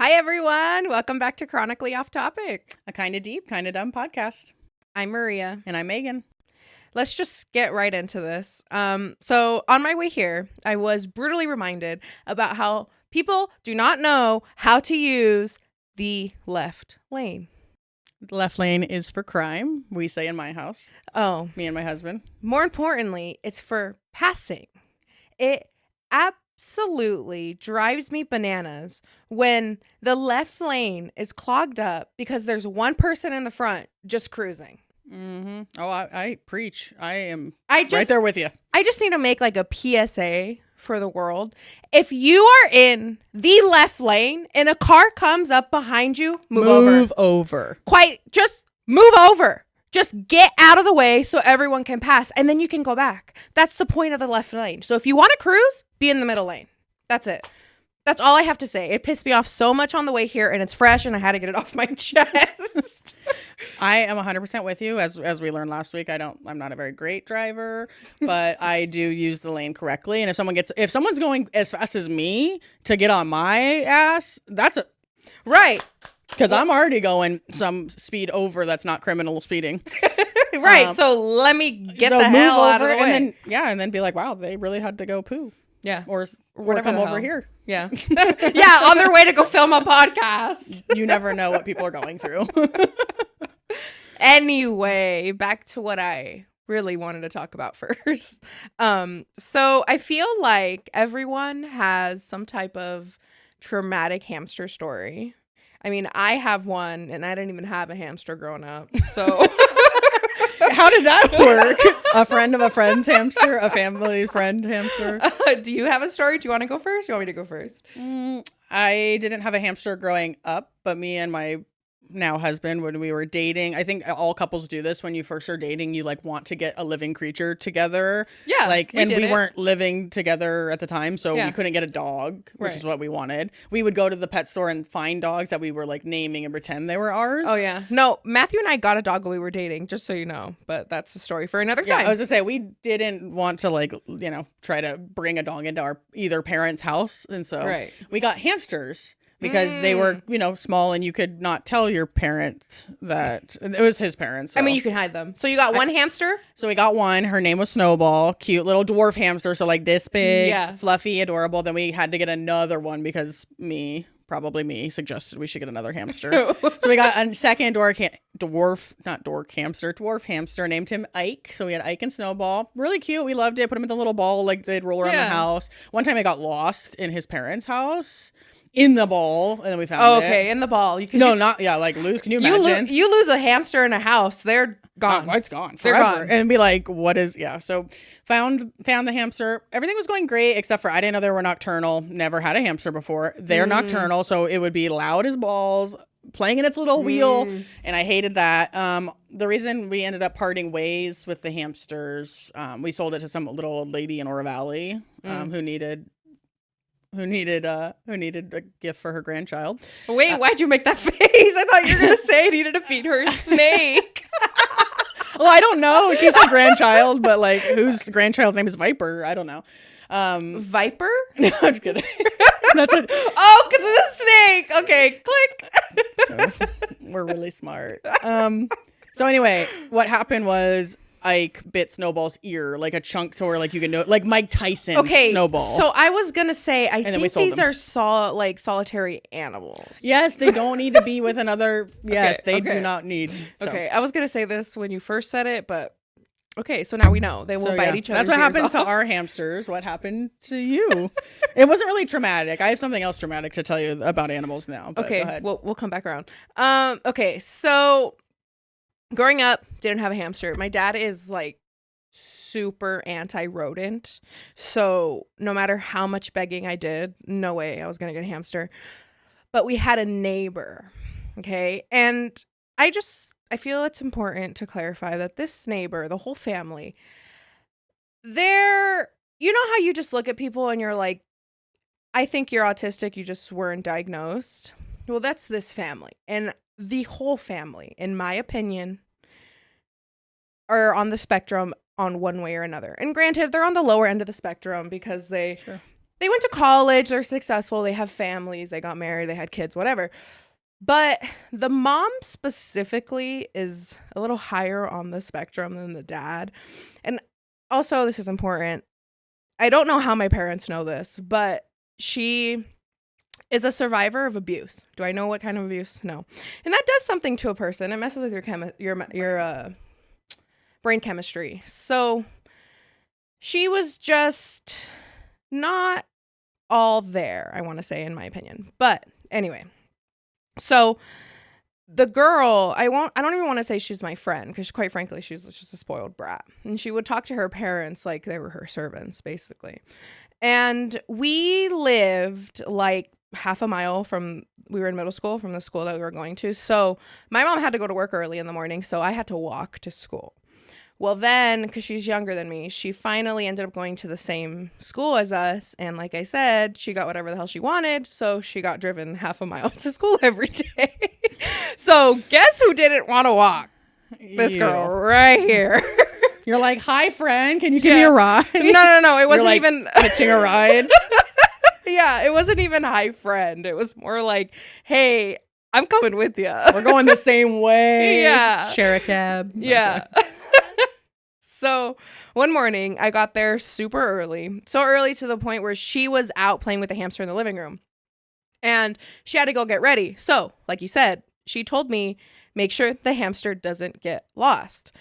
Hi, everyone. Welcome back to Chronically Off Topic. A kind of deep, kind of dumb podcast. I'm Maria. And I'm Megan. Let's just get right into this. So on my way here, I was brutally reminded about how people do not know how to use the left lane. The left lane is for crime, we say in my house. Oh. Me and my husband. More importantly, it's for passing. It absolutely drives me bananas when the left lane is clogged up because there's one person in the front just cruising. Mm-hmm. Oh, I preach. I'm right there with you. I just need to make like a PSA for the world. If you are in the left lane and a car comes up behind you, move over. Just move over. Just get out of the way so everyone can pass, and then you can go back. That's the point of the left lane. So if you want to cruise, be in the middle lane. That's it. That's all I have to say. It pissed me off so much on the way here, and it's fresh, and I had to get it off my chest. I am 100% with you. As we learned last week, I'm not a very great driver, but I do use the lane correctly. And if someone's going as fast as me to get on my ass, right. Because I'm already going some speed over that's not criminal speeding. Right. So let me get the hell out of the way. And then be like, wow, they really had to go poo. Yeah. Or come over here. Yeah. Yeah. On their way to go film a podcast. You never know what people are going through. Anyway, back to what I really wanted to talk about first. So I feel like everyone has some type of traumatic hamster story. I mean, I have one, and I didn't even have a hamster growing up. So how did that work? A friend of a friend's hamster, a family's friend hamster. Do you have a story? Do you want to go first? You want me to go first? I didn't have a hamster growing up, but me and my now husband, when we were dating, I think all couples do this when you first are dating, you like want to get a living creature together. Yeah. We weren't living together at the time, so we couldn't get a dog, which is what we wanted. We would go to the pet store and find dogs that we were like naming and pretend they were ours. Oh yeah. No, Matthew and I got a dog when we were dating, just so you know, but that's a story for another time. I was gonna say, we didn't want to try to bring a dog into our either parents' house, and so we got hamsters. Because they were, small, and you could not tell your parents that it was his parents. So. I mean, you can hide them. So you got one hamster? So we got one. Her name was Snowball. Cute little dwarf hamster. So like this big, fluffy, adorable. Then we had to get another one because probably me, suggested we should get another hamster. So we got a second dwarf hamster. Named him Ike. So we had Ike and Snowball. Really cute. We loved it. Put him in the little ball. Like they'd roll around the house. One time I got lost in his parents' house. In the ball, and then we found it. Okay, in the ball. Lose. Can you imagine? You lose a hamster in a house, they're gone. Oh, it's gone forever. And be like, what is? Yeah. So found the hamster. Everything was going great except for I didn't know they were nocturnal. Never had a hamster before. They're nocturnal, so it would be loud as balls, playing in its little wheel, and I hated that. The reason we ended up parting ways with the hamsters, we sold it to some little old lady in Oro Valley who needed a gift for her grandchild. Wait, why'd you make that face? I thought you were gonna say needed to feed her a snake. Well, I don't know. She's a grandchild, but like whose grandchild's name is Viper? I don't know. Viper? No, I'm just kidding. That's what. Oh, because of the snake. Okay, click. We're really smart. So anyway, what happened was Ike bit Snowball's ear, like a chunk, so where like you can know, like Mike Tyson. Snowball. So I was gonna say, I think these are solitary animals. Yes, they don't need to be with another. Yes, they do not need. So. Okay, I was gonna say this when you first said it, but okay, so now we know they will bite each other. That's what happened to our hamsters. What happened to you? It wasn't really traumatic. I have something else traumatic to tell you about animals now. But okay, go ahead. we'll come back around. Okay, so. Growing up, didn't have a hamster. My dad is like super anti-rodent. So no matter how much begging I did, no way I was going to get a hamster. But we had a neighbor. Okay. And I feel it's important to clarify that this neighbor, the whole family, you know how you just look at people and you're like, I think you're autistic. You just weren't diagnosed. Well, that's this family. And the whole family, in my opinion, are on the spectrum on one way or another. And granted, they're on the lower end of the spectrum because they they went to college, they're successful, they have families, they got married, they had kids, whatever. But the mom specifically is a little higher on the spectrum than the dad. And also, this is important. I don't know how my parents know this, but she is a survivor of abuse. Do I know what kind of abuse? No. And that does something to a person. It messes with your brain chemistry. So she was just not all there, I want to say, in my opinion. But anyway, so the girl, I don't even want to say she's my friend, because quite frankly, she's just a spoiled brat. And she would talk to her parents like they were her servants, basically. And we lived like half a mile we were in middle school, from the school that we were going to. So my mom had to go to work early in the morning, so I had to walk to school. Well, then, because she's younger than me, she finally ended up going to the same school as us. And like I said, she got whatever the hell she wanted. So she got driven half a mile to school every day. So guess who didn't want to walk? This girl right here. You're like, hi, friend. Can you give me a ride? No. It wasn't even pitching a ride. Yeah, it wasn't even hi, friend. It was more like, hey, I'm coming with you. We're going the same way. Yeah. Share a cab. Yeah. So one morning I got there super early, so early to the point where she was out playing with the hamster in the living room and she had to go get ready. So like you said, she told me, make sure the hamster doesn't get lost,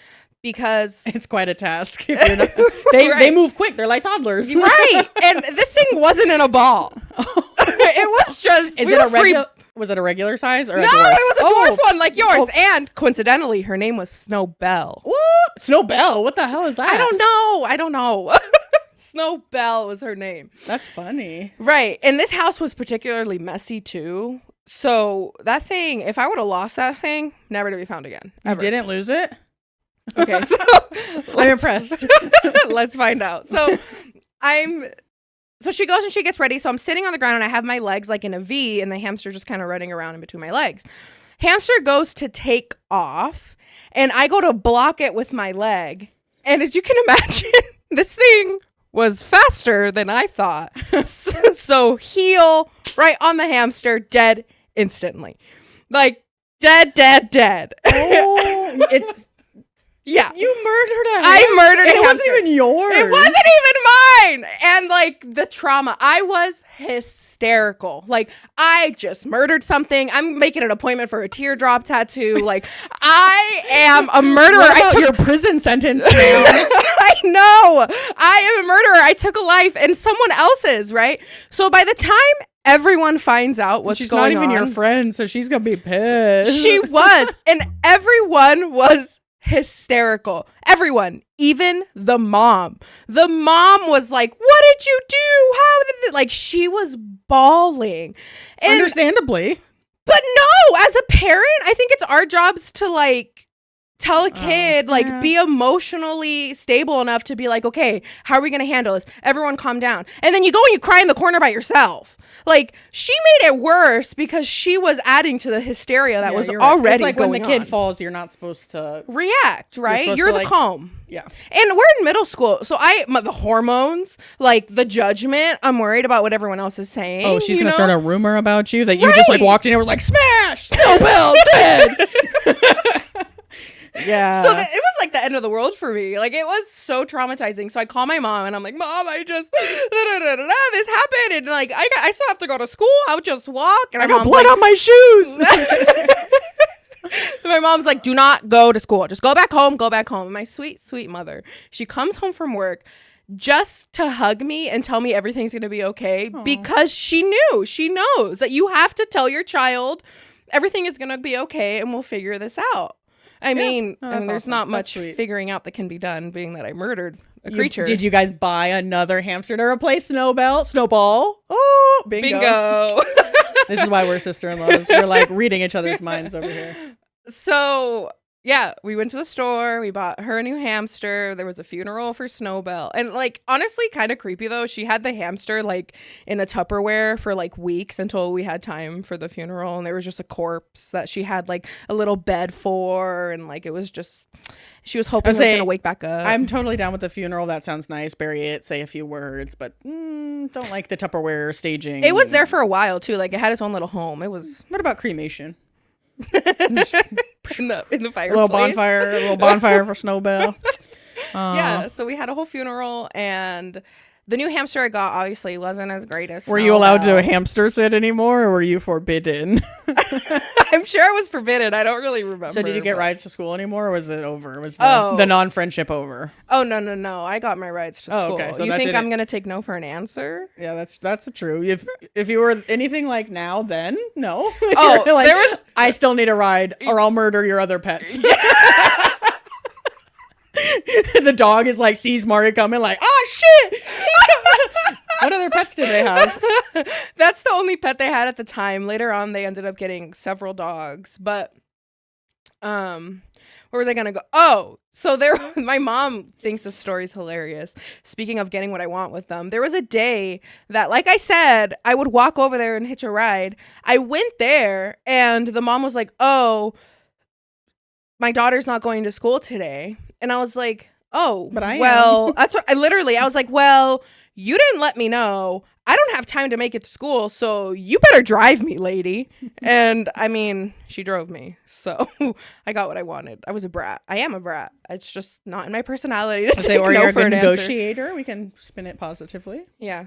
because it's quite a task. If you're not, they move quick. They're like toddlers. Right. And this thing wasn't in a ball. It was just, was it a regular size or a no, dwarf? It was a dwarf one like yours. Oh. And coincidentally, her name was Snowbell. What? Snowbell? What the hell is that? I don't know. Snowbell was her name. That's funny. Right. And this house was particularly messy too. So that thing, if I would have lost that thing, never to be found again. Ever. You didn't lose it? Okay. So I'm impressed. Let's find out. So she goes and she gets ready. So I'm sitting on the ground and I have my legs like in a V and the hamster just kind of running around in between my legs. Hamster goes to take off and I go to block it with my leg. And as you can imagine, this thing was faster than I thought. So heel right on the hamster, dead instantly. Like dead. Oh, it's... Yeah. You murdered a hamster. I murdered a hamster. It wasn't even yours. It wasn't even mine. And like the trauma, I was hysterical. Like I just murdered something. I'm making an appointment for a teardrop tattoo. Like I am a murderer. What about your prison sentence now? I know. I am a murderer. I took a life and someone else's, right? So by the time everyone finds out what's going on. She's not even your friend, so she's going to be pissed. She was. And everyone was hysterical. Everyone, even the mom. The mom was like, what did you do? How did it? Like, she was bawling. And, understandably. But no, as a parent, I think it's our jobs to like tell a kid, be emotionally stable enough to be like, okay, how are we going to handle this? Everyone calm down. And then you go and you cry in the corner by yourself. Like, she made it worse because she was adding to the hysteria that was already It's like going when the kid falls, you're not supposed to react, right? You're the calm. Yeah. And we're in middle school. So the hormones, like the judgment, I'm worried about what everyone else is saying. Oh, she's going to start a rumor about you that you just like walked in and was like, smash! Snowbell, dead! Yeah. So it was like the end of the world for me. Like, it was so traumatizing. So I call my mom and I'm like, Mom, I just this happened, and like I still have to go to school. I'll just walk. And I got blood on my shoes. My mom's like, do not go to school. Just go back home. And my sweet, sweet mother, she comes home from work just to hug me and tell me everything's going to be okay. Aww. Because she knows that you have to tell your child everything is going to be okay and we'll figure this out. I mean, there's awesome. Not much figuring out that can be done, being that I murdered a creature. Did you guys buy another hamster to replace Snowball? Oh, bingo. This is why we're sister-in-laws. We're like reading each other's minds over here. So, Yeah, we went to the store. We bought her a new hamster. There was a funeral for Snowbell. And like, honestly, kind of creepy though. She had the hamster like in a Tupperware for like weeks until we had time for the funeral. And there was just a corpse that she had like a little bed for. And like, it was just, she was hoping it was going to wake back up. I'm totally down with the funeral. That sounds nice. Bury it, say a few words, but don't like the Tupperware staging. It was there for a while too. Like, it had its own little home. It was. What about cremation? in the fireplace. A little bonfire for Snowbell. Yeah, so we had a whole funeral, and the new hamster I got obviously wasn't as great as Were you allowed to hamster sit anymore, or were you forbidden? I'm sure it was forbidden. I don't really remember. So did you get rides to school anymore, or was it over? Was the non-friendship over? Oh, no. I got my rides to school. Okay. So you think I'm going to take no for an answer? Yeah, that's true. If you were anything like now, then no. Oh, like, there was... I still need a ride, or I'll murder your other pets. The dog is like, sees Mario coming, like, oh shit! What other pets did they have? That's the only pet they had at the time. Later on, they ended up getting several dogs. But, where was I gonna go? Oh, so my mom thinks this story's hilarious. Speaking of getting what I want with them, there was a day that, like I said, I would walk over there and hitch a ride. I went there, and the mom was like, "Oh, my daughter's not going to school today," and I was like, "Oh, but I well, that's what I was like, well." You didn't let me know. I don't have time to make it to school, so you better drive me, lady. And I mean, she drove me, so I got what I wanted. I was a brat. I am a brat. It's just not in my personality to take or no you're a for good an negotiator. answer. We can spin it positively. Yeah,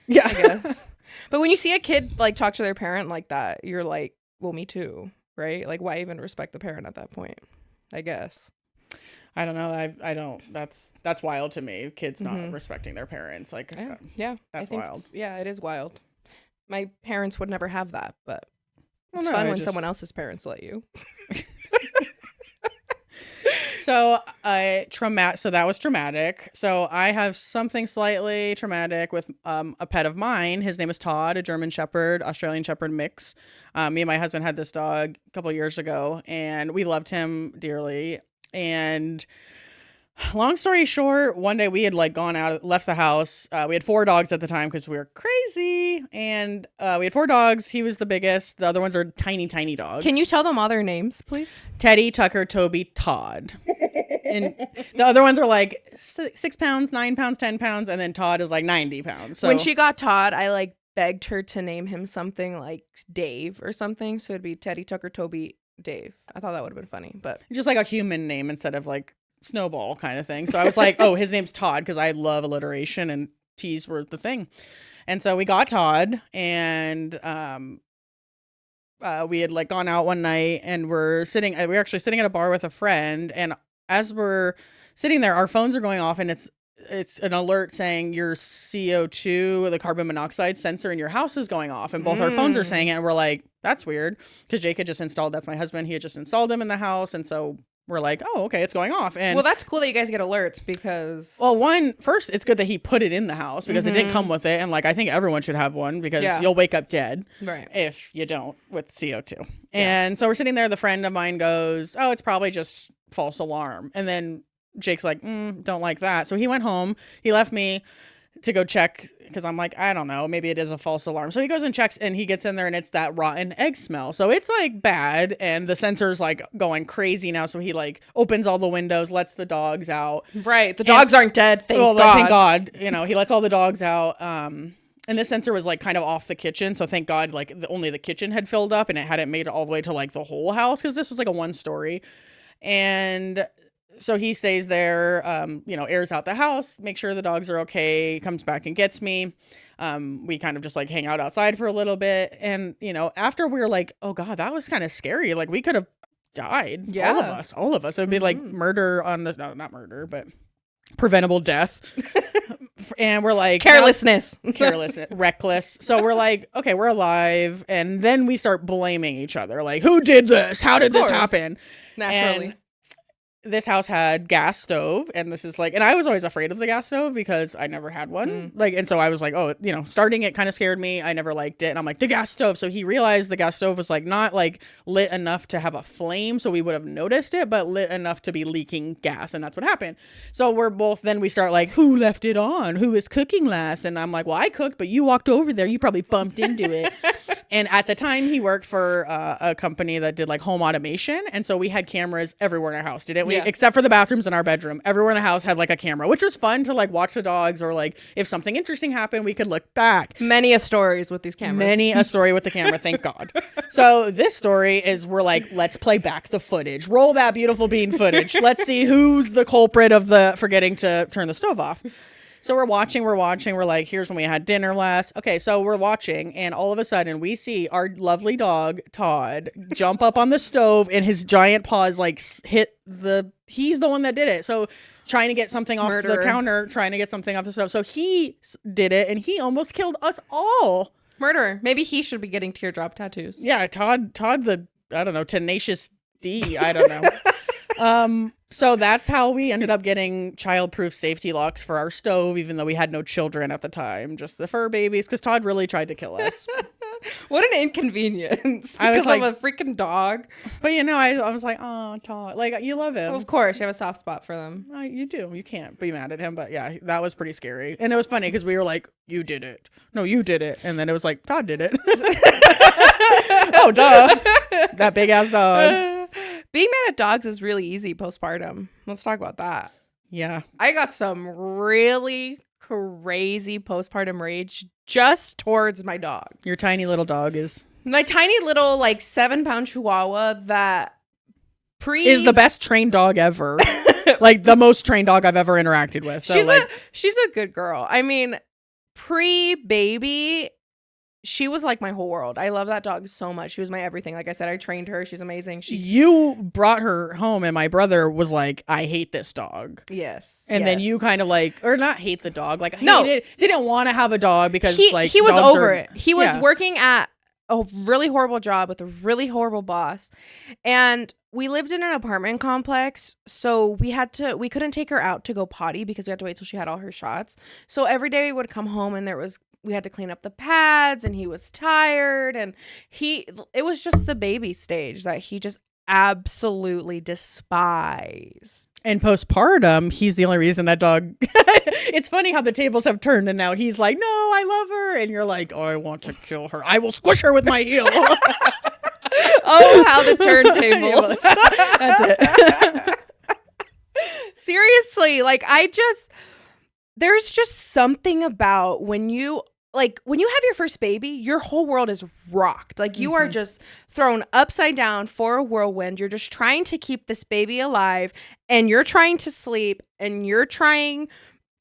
I guess. But when you see a kid like talk to their parent like that, you're like, well, me too, right? Like, why even respect the parent at that point? I guess. I don't know. I don't. That's wild to me. Kids not respecting their parents. Like, that's wild. Yeah, it is wild. My parents would never have that, but it's fun when someone else's parents let you. So, so that was traumatic. So I have something slightly traumatic with a pet of mine. His name is Todd, a German Shepherd, Australian Shepherd mix. Me and my husband had this dog a couple years ago, and we loved him dearly. And long story short, one day we had like left the house. We had 4 dogs at the time because we were crazy. And we had 4 dogs. He was the biggest. The other ones are tiny, tiny dogs. Can you tell them all their names, please? Teddy, Tucker, Toby, Todd. And the other ones are like 6 pounds, 9 pounds, 10 pounds. And then Todd is like 90 pounds. So when she got Todd, I like begged her to name him something like Dave or something. So it'd be Teddy, Tucker, Toby, Dave. I thought that would have been funny, but just like a human name instead of like Snowball kind of thing. So I was like, oh, his name's Todd because I love alliteration and T's were the thing. And so we got Todd, and we had like gone out one night, and we were actually sitting at a bar with a friend, and as we're sitting there, our phones are going off, and it's an alert saying your CO2, the carbon monoxide sensor in your house is going off, and both our phones are saying it, and we're like, that's weird, because Jake had just installed, that's my husband, he had just installed them in the house, and so we're like, oh, okay, it's going off. And well, that's cool that you guys get alerts because... Well, first, it's good that he put it in the house because it didn't come with it, and like I think everyone should have one because you'll wake up dead if you don't with CO2. Yeah. And so we're sitting there, the friend of mine goes, oh, it's probably just false alarm, and then Jake's like, don't like that. So he went home. He left me to go check because I'm like, I don't know, maybe it is a false alarm. So he goes and checks, and he gets in there, and it's that rotten egg smell. So it's like bad, and the sensor's like going crazy now. So he like opens all the windows, lets the dogs out. Right, the dogs aren't dead. Thank God. Thank God. You know, he lets all the dogs out. And this sensor was like kind of off the kitchen, so thank God, like only the kitchen had filled up, and it hadn't made it all the way to like the whole house because this was like a 1-story. And so he stays there, airs out the house, make sure the dogs are okay, comes back and gets me. We kind of just like hang out outside for a little bit. And, after we were like, oh God, that was kind of scary. Like we could have died. Yeah. All of us. It would be like murder not murder, but preventable death. And we're like carelessness, reckless. So we're like, okay, we're alive. And then we start blaming each other. Like, who did this? How did this happen? Naturally. And this house had gas stove, and this is like, and I was always afraid of the gas stove because I never had one. Like, and so I was like, oh, starting it kind of scared me. I never liked it. And I'm like, the gas stove. So he realized the gas stove was like not like lit enough to have a flame, so we would have noticed it, but lit enough to be leaking gas. And that's what happened. So we start like, who left it on? Who was cooking last? And I'm like, well, I cooked, but you walked over there. You probably bumped into it. And at the time he worked for a company that did like home automation. And so we had cameras everywhere in our house, didn't we? Yeah. Except for the bathrooms in our bedroom. Everywhere in the house had like a camera, which was fun to like watch the dogs, or like if something interesting happened, we could look back. Many a stories with these cameras. Many a story with the camera, thank God. So this story is, we're like, let's play back the footage. Roll that beautiful bean footage. Let's see who's the culprit of forgetting to turn the stove off. So we're watching. We're like, here's when we had dinner last. Okay, so we're watching, and all of a sudden we see our lovely dog, Todd, jump up on the stove, and his giant paws like hit he's the one that did it. So trying to get something off the counter, trying to get something off the stove. So he did it, and he almost killed us all. Murderer. Maybe he should be getting teardrop tattoos. Yeah, Todd the, I don't know, tenacious D. I don't know. So that's how we ended up getting child-proof safety locks for our stove, even though we had no children at the time, just the fur babies, because Todd really tried to kill us. What an inconvenience because of a freaking dog. But I was like, oh, Todd, like, you love him. Well, of course, you have a soft spot for them. You do. You can't be mad at him. But yeah, that was pretty scary. And it was funny because we were like, you did it. No, you did it. And then it was like, Todd did it. Oh, duh. That big ass dog. Being mad at dogs is really easy postpartum. Let's talk about that. Yeah. I got some really crazy postpartum rage just towards my dog. Your tiny little dog is... My tiny little, like, 7-pound chihuahua that is the best trained dog ever. Like, the most trained dog I've ever interacted with. So, she's a good girl. I mean, pre-baby... She was like my whole world. I love that dog so much. She was my everything. Like I said, I trained her. She's amazing. You brought her home, and my brother was like, I hate this dog. Yes. And then you kind of like, or not hate the dog. Like, didn't want to have a dog because he was over it. He was working at a really horrible job with a really horrible boss. And we lived in an apartment complex. So we couldn't take her out to go potty because we had to wait till she had all her shots. So every day we would come home, and we had to clean up the pads, and he was tired, and it was just the baby stage that he just absolutely despised. And postpartum, he's the only reason that dog... It's funny how the tables have turned, and now he's like, no, I love her. And you're like, oh, I want to kill her. I will squish her with my heel. Oh, how the turntables. That's it. Seriously, like there's just something about when you have your first baby, your whole world is rocked. Like you are just thrown upside down for a whirlwind. You're just trying to keep this baby alive, and you're trying to sleep, and you're trying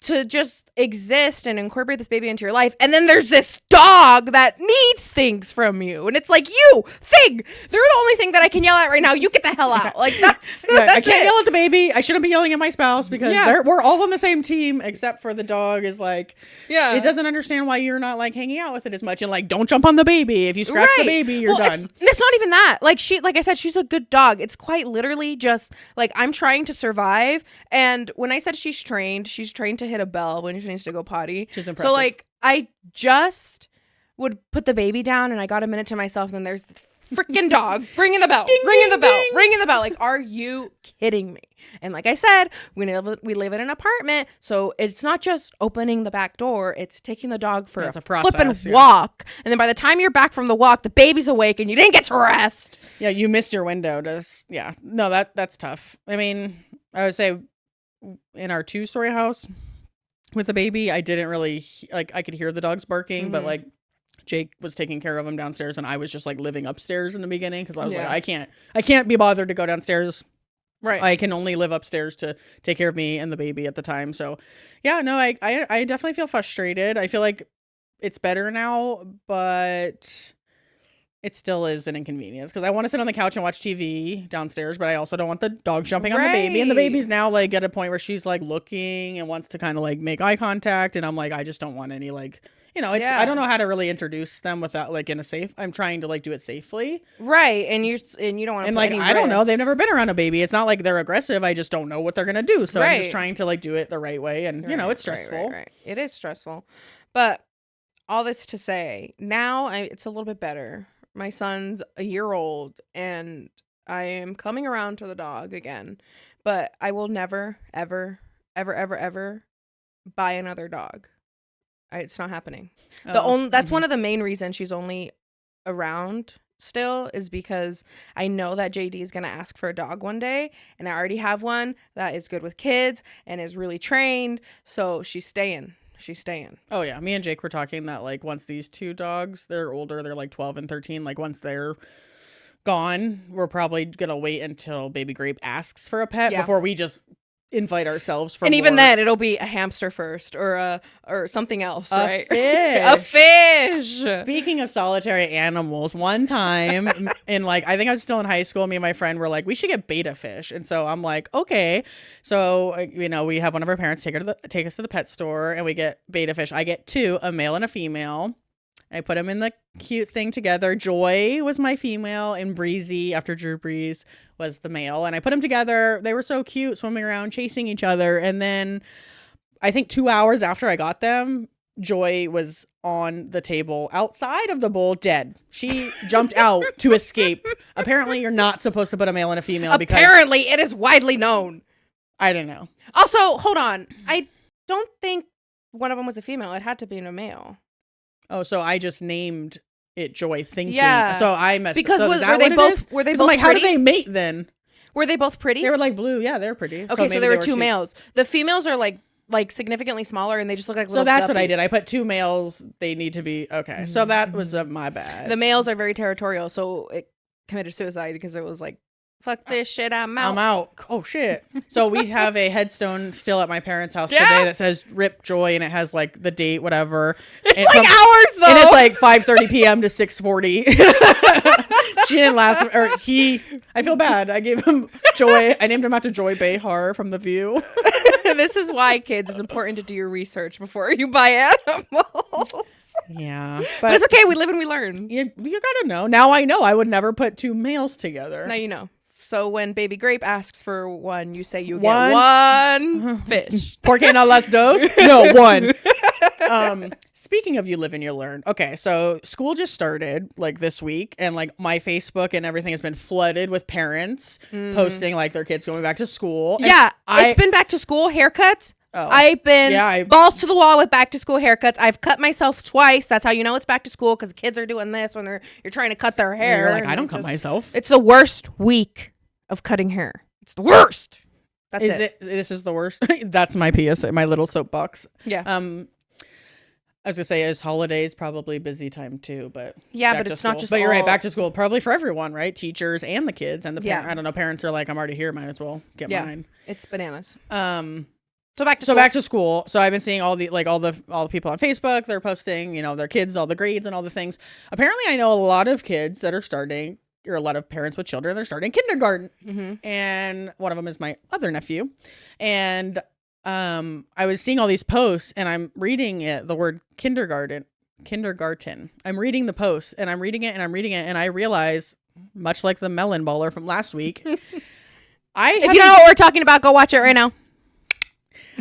to just exist and incorporate this baby into your life. And then there's this dog that needs things from you. And it's like, you, Fig, they're the only thing that I can yell at right now. You get the hell out. Like that's I can't yell at the baby. I shouldn't be yelling at my spouse because we're all on the same team, except for the dog is like, it doesn't understand why you're not like hanging out with it as much. And like, don't jump on the baby. If you scratch the baby, you're done. It's not even that. Like I said, she's a good dog. It's quite literally just like, I'm trying to survive. And when I said she's trained to hit a bell when she needs to go potty. She's impressive. So like I just would put the baby down, and I got a minute to myself, and then there's the freaking dog ringing the bell, ringing the bell. Like, are you kidding me? And like I said, we live in an apartment, so it's not just opening the back door, it's taking the dog for a flipping walk. And then by the time you're back from the walk, the baby's awake and you didn't get to rest. Yeah, you missed your window no, that's tough. I mean, I would say in our 2-story house with the baby, I didn't really I could hear the dogs barking, but like Jake was taking care of him downstairs, and I was just like living upstairs in the beginning because I was like, I can't be bothered to go downstairs. Right. I can only live upstairs to take care of me and the baby at the time. So yeah, no, I definitely feel frustrated. I feel like it's better now, but it still is an inconvenience because I want to sit on the couch and watch TV downstairs, but I also don't want the dog jumping on the baby. And the baby's now like at a point where she's like looking and wants to kind of like make eye contact. And I'm like, I just don't want any like you know, I don't know how to really introduce them without like in a safe. I'm trying to like do it safely. Right. And you don't want to And put like, any I don't know. They've risks. never been around a baby. It's not like they're aggressive. I just don't know what they're going to do. So I'm just Right. trying to like do it the right way. And you know, it's stressful. Right. It is stressful. But all this to say, now it's a little bit better. My son's a year old and I am coming around to the dog again. But I will never, ever, ever, ever, ever buy another dog. It's not happening. That's one of the main reasons she's only around still is because I know that JD is going to ask for a dog one day, and I already have one that is good with kids and is really trained, so she's staying. Oh yeah, me and Jake were talking that like once these two dogs, they're older, they're like 12 and 13, like once they're gone, we're probably going to wait until baby Grape asks for a pet before we just invite ourselves for and more. Even then it'll be a hamster first or something else, right? A fish. Speaking of solitary animals, one time in like I think I was still in high school, me and my friend were like, we should get betta fish. And so I'm like, okay. So you know, we have one of our parents take us to the pet store and we get betta fish. I get two, a male and a female. I put them in the cute thing together. Joy was my female and Breezy, after Drew Breeze, was the male. And I put them together. They were so cute, swimming around, chasing each other. And then I think 2 hours after I got them, Joy was on the table outside of the bowl, dead. She jumped out to escape. Apparently, you're not supposed to put a male and a female because... Apparently, it is widely known. I don't know. Also, hold on. I don't think one of them was a female. It had to be a male. Oh, so I just named it Joy thinking. Yeah. So I messed because up. So were they both I'm pretty? like, how did they mate then? Were they both pretty? They were like blue. Yeah, they're pretty. Okay, so there were two males. The females are like significantly smaller and they just look like little that's guppies. what I did. I put two males. They need to be okay. Mm-hmm. So that was my bad. The males are very territorial, so it committed suicide because it was like, fuck this shit, I'm out. Oh shit. So we have a headstone still at my parents' house today that says "Rip Joy" and it has like the date, whatever. It's like hours though. And it's like 5:30 p.m. to 6:40. She didn't last, or he. I feel bad. I gave him Joy. I named him after Joy Behar from The View. This is why, kids, it's important to do your research before you buy animals. Yeah, but it's okay. We live and we learn. You gotta know. Now I know. I would never put two males together. Now you know. So when baby Grape asks for one, you say you get one fish. ¿Por qué no las dos? No, one. Speaking of you live and you learn. Okay, so school just started like this week, and like my Facebook and everything has been flooded with parents posting like their kids going back to school. Yeah, it's been back to school haircuts. Oh. I've been balls to the wall with back to school haircuts. I've cut myself twice. That's how you know it's back to school, because kids are doing this when you're trying to cut their hair. You're like, I don't cut myself. It's the worst week of cutting hair. It's the worst. That's it. This is the worst. That's my PSA, my little soapbox. Yeah. I was gonna say, is holidays probably busy time too, but but it's not just. But you're right, back to school probably for everyone, right? Teachers and the kids and the parents. I don't know. Parents are like, I'm already here, might as well get mine. It's bananas. So back to school. So I've been seeing all the people on Facebook. They're posting, you know, their kids, all the grades and all the things. Apparently, I know a lot of kids that are starting, or a lot of parents with children, they're starting kindergarten, and one of them is my other nephew, and. I was seeing all these posts and I'm reading the word kindergarten. I'm reading the post and I'm reading it and I realize, much like the melon baller from last week, if you don't know what we're talking about, go watch it right now.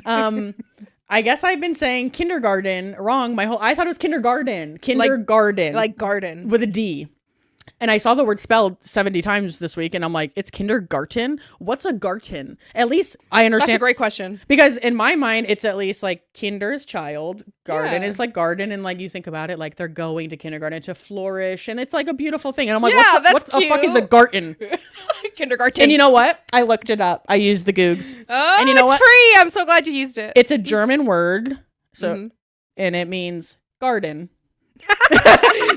I guess I've been saying kindergarten wrong. I thought it was kindergarten, like garden with a D. And I saw the word spelled 70 times this week, and I'm like, it's kindergarten? What's a garten? At least I understand. That's a great question. Because in my mind, it's at least like kinder is child, garden is like garden, and like you think about it, like they're going to kindergarten to flourish, and it's like a beautiful thing. And I'm like, what the fuck is a garten? Kindergarten. And you know what? I looked it up. I used the Googs. Oh, and you know it's free. I'm so glad you used it. It's a German word, so and it means garden.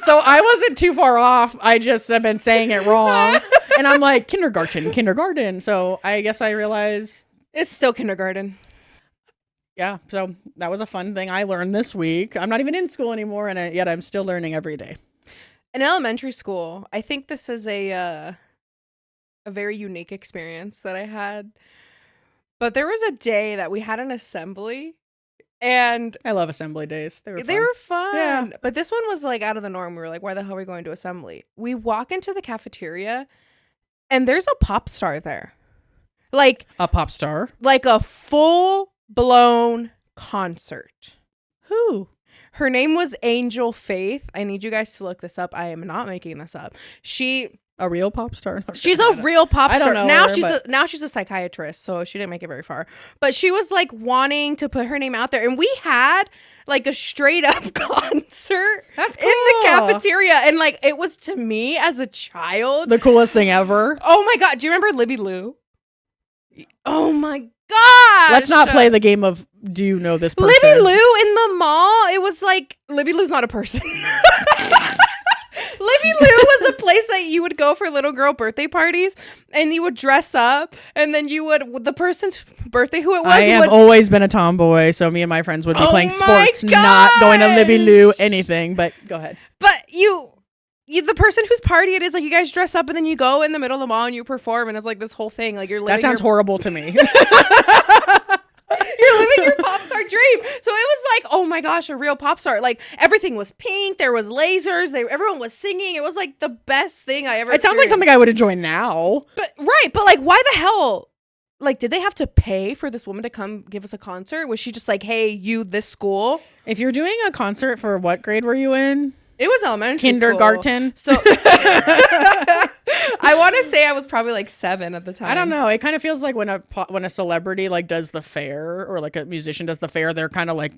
So I wasn't too far off. I just have been saying it wrong. And I'm like, kindergarten. So I guess I realized it's still kindergarten. Yeah. So that was a fun thing I learned this week. I'm not even in school anymore, and yet I'm still learning every day. In elementary school, I think this is a very unique experience that I had. But there was a day that we had an assembly, And I love assembly days. They were fun. they were fun. Yeah. But this one was like out of the norm. We were like, why the hell are we going to assembly? We walk into the cafeteria and there's a pop star there. Like A pop star? like a full blown concert. Who? Her name was Angel Faith. I need you guys to look this up. I am not making this up. A real pop star? No, She's a real pop I star. don't know Now she's a psychiatrist, so she didn't make it very far. But she was like wanting to put her name out there, and we had like a straight up concert That's in the cool. cafeteria, and like it was to me as a child The coolest thing ever. Oh my god! Do you remember Libby Lou? Oh my god! Let's not play the game of do you know this person? Libby Lou in the mall. It was like Libby Lou's not a person. Libby Lou was a place that you would go for little girl birthday parties, and you would dress up, and then you would the person's birthday, who it was. I have always been a tomboy, so me and my friends would be playing sports, my not going to Libby Lou, gosh. anything. But go ahead. But you, the person whose party it is, like you guys dress up, and then you go in the middle of the mall and you perform, and it's like this whole thing. Like you're living. That sounds horrible to me. You're living your pop star dream. So it was like, oh my gosh, a real pop star. Like everything was pink. There was lasers. Everyone was singing. It was like the best thing I ever. It sounds like something I would enjoy now. But right, but like, why the hell? Like, did they have to pay for this woman to come give us a concert? Was she just like, hey, you, this school? If you're doing a concert for what grade were you in? It was elementary Kindergarten. School. So I want to say I was probably like 7 at the time. I don't know. It kind of feels like when a celebrity like does the fair, or like a musician does the fair, they're kind of like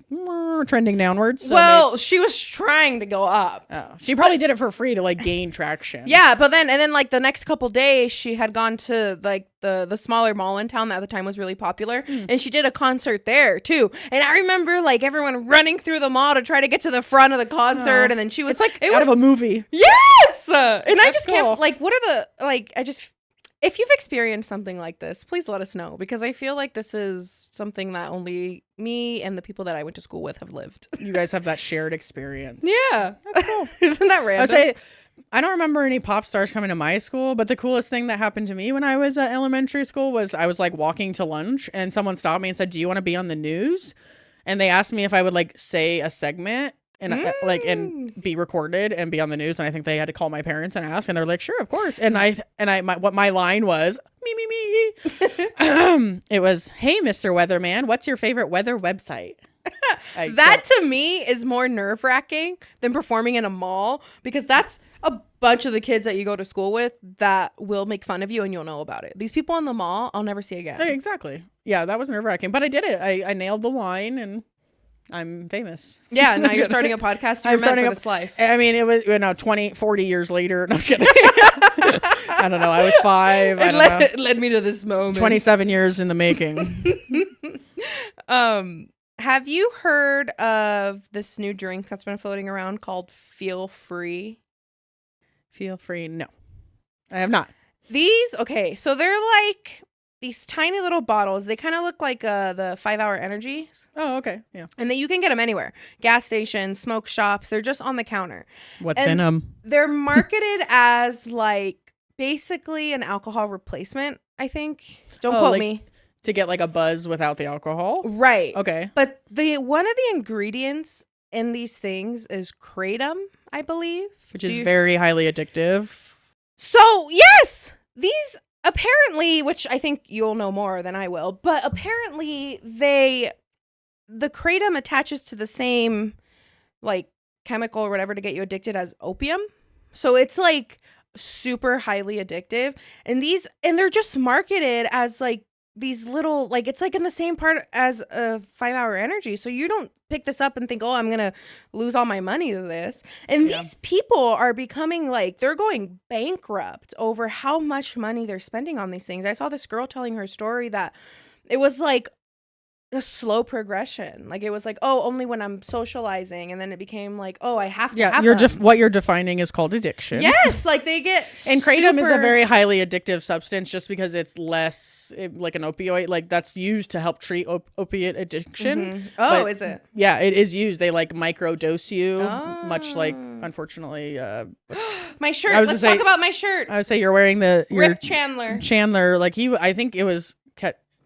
trending downwards. So well, she was trying to go up. she probably did it for free to like gain traction. Yeah, but then like the next couple days, she had gone to like the smaller mall in town that at the time was really popular, and she did a concert there too. And I remember like everyone running through the mall to try to get to the front of the concert, and then she was It's like out of a movie. Yes, and I That's just cool. can't like. What are the like? I just. If you've experienced something like this, please let us know, because I feel like this is something that only me and the people that I went to school with have lived. You guys have that shared experience. Yeah. That's cool. Isn't that random? I would say I don't remember any pop stars coming to my school, but the coolest thing that happened to me when I was at elementary school was I was like walking to lunch and someone stopped me and said, "Do you want to be on the news?" And they asked me if I would like say a segment and and be recorded and be on the news, and I think they had to call my parents and ask, and they're like, "Sure, of course." And what my line was, me. It was, "Hey, Mr. Weatherman, what's your favorite weather website?" That to me is more nerve-wracking than performing in a mall, because that's a bunch of the kids that you go to school with that will make fun of you and you'll know about it. These people in the mall, I'll never see again. Exactly. Yeah, that was nerve-wracking, but I did it. I nailed the line, and I'm famous. Yeah, now you're starting a podcast. You're meant for this life. I mean, it was 20, 40 years later. No, I'm kidding. I don't know. I was 5. It led me to this moment. 27 years in the making. Have you heard of this new drink that's been floating around called Feel Free? Feel free. No, I have not. Okay, so they're like these tiny little bottles. They kind of look like the 5-Hour Energy. Oh, okay. Yeah. And then you can get them anywhere. Gas stations, smoke shops. They're just on the counter. What's in them? They're marketed as like basically an alcohol replacement, I think. Don't quote me. To get like a buzz without the alcohol? Right. Okay. But one of the ingredients in these things is kratom, I believe. Which is very highly addictive. So, yes! These apparently, which I think you'll know more than I will, but apparently the kratom attaches to the same like chemical or whatever to get you addicted as opium. So it's like super highly addictive. And they're just marketed as like these little, like it's like in the same part as a 5-Hour Energy. So you don't pick this up and think, oh, I'm going to lose all my money to this. And these people are becoming like, they're going bankrupt over how much money they're spending on these things. I saw this girl telling her story that it was like a slow progression. Like it was like, oh, only when I'm socializing, and then it became like, oh, I have to have them. What you're defining is called addiction. Yes, like they get and kratom is a very highly addictive substance just because it's less like an opioid. Like that's used to help treat opiate addiction. Mm-hmm. Oh, is it? Yeah, it is used. They like microdose you, much like unfortunately. My shirt. Let's talk about my shirt. I would say you're wearing your Rip Chandler. Like I think it was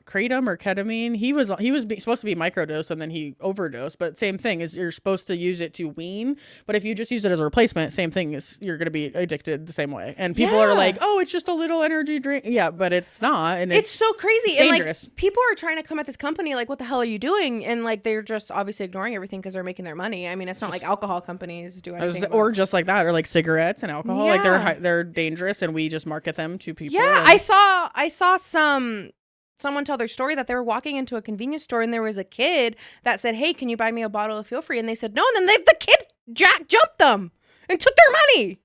kratom or ketamine. He was supposed to be microdose, and then he overdosed. But same thing is you're supposed to use it to wean. But if you just use it as a replacement, same thing is you're going to be addicted the same way. And people are like, oh, it's just a little energy drink. Yeah, but it's not. And it's so crazy. It's dangerous. And like people are trying to come at this company like, what the hell are you doing? And like they're just obviously ignoring everything because they're making their money. I mean, it's not like alcohol companies do anything. Or just like that, or like cigarettes and alcohol. Like they're dangerous, and we just market them to people. Yeah, I saw someone tell their story that they were walking into a convenience store and there was a kid that said, hey, can you buy me a bottle of Feel Free? And they said no, and then the kid jumped them and took their money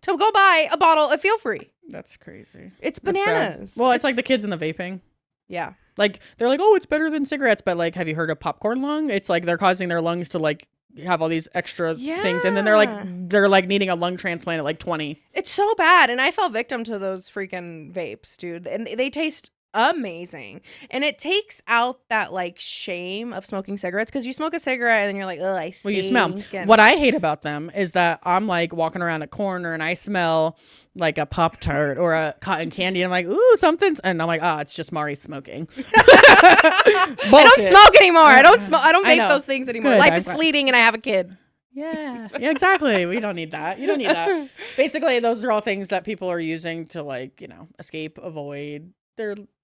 to go buy a bottle of Feel Free. That's crazy. It's bananas. Well, it's like the kids in the vaping. Yeah. Like they're like, oh, it's better than cigarettes, but like, have you heard of popcorn lung? It's like they're causing their lungs to like have all these extra things, and then they're like needing a lung transplant at like 20. It's so bad, and I fell victim to those freaking vapes, dude. And they taste amazing, and it takes out that like shame of smoking cigarettes, because you smoke a cigarette and then you're like, oh, I stink. Well, you smell. What I hate about them is that I'm like walking around a corner and I smell like a Pop-Tart or a cotton candy, and I'm like, ooh, something's, and I'm like, it's just Mari smoking. I don't smoke anymore. I don't vape those things anymore. Good. Life is fleeting, and I have a kid. Yeah, exactly. We don't need that. You don't need that. Basically, those are all things that people are using to like, escape, avoid.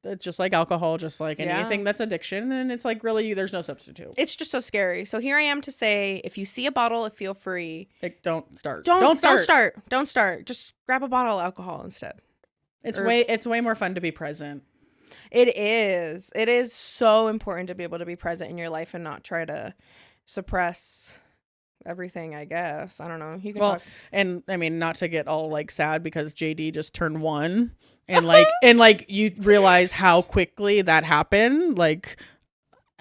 It's just like alcohol, just like anything that's addiction, and it's like really there's no substitute. It's just so scary. So here I am to say, if you see a bottle of Feel Free, like, don't start. Don't start. Just grab a bottle of alcohol instead. It's way more fun to be present. It is. It is so important to be able to be present in your life and not try to suppress everything, I guess. I don't know. You can talk. And I mean, not to get all like sad because JD just turned 1. And like you realize how quickly that happened. Like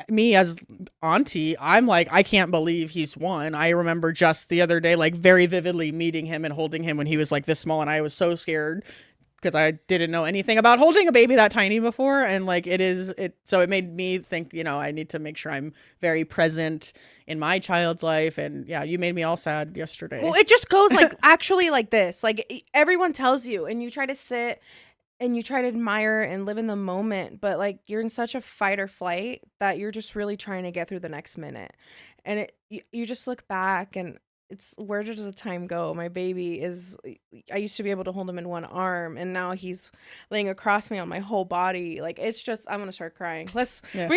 me as auntie, I'm like, I can't believe he's 1. I remember just the other day, like very vividly meeting him and holding him when he was like this small, and I was so scared because I didn't know anything about holding a baby that tiny before. And like so it made me think, I need to make sure I'm very present in my child's life. And yeah, you made me all sad yesterday. Well, it just goes like actually like this. Like everyone tells you, and you try to sit and you try to admire and live in the moment, but like you're in such a fight or flight that you're just really trying to get through the next minute. And you just look back and it's, where did the time go? My baby I used to be able to hold him in one arm, and now he's laying across me on my whole body. Like, it's just, I'm going to start crying. We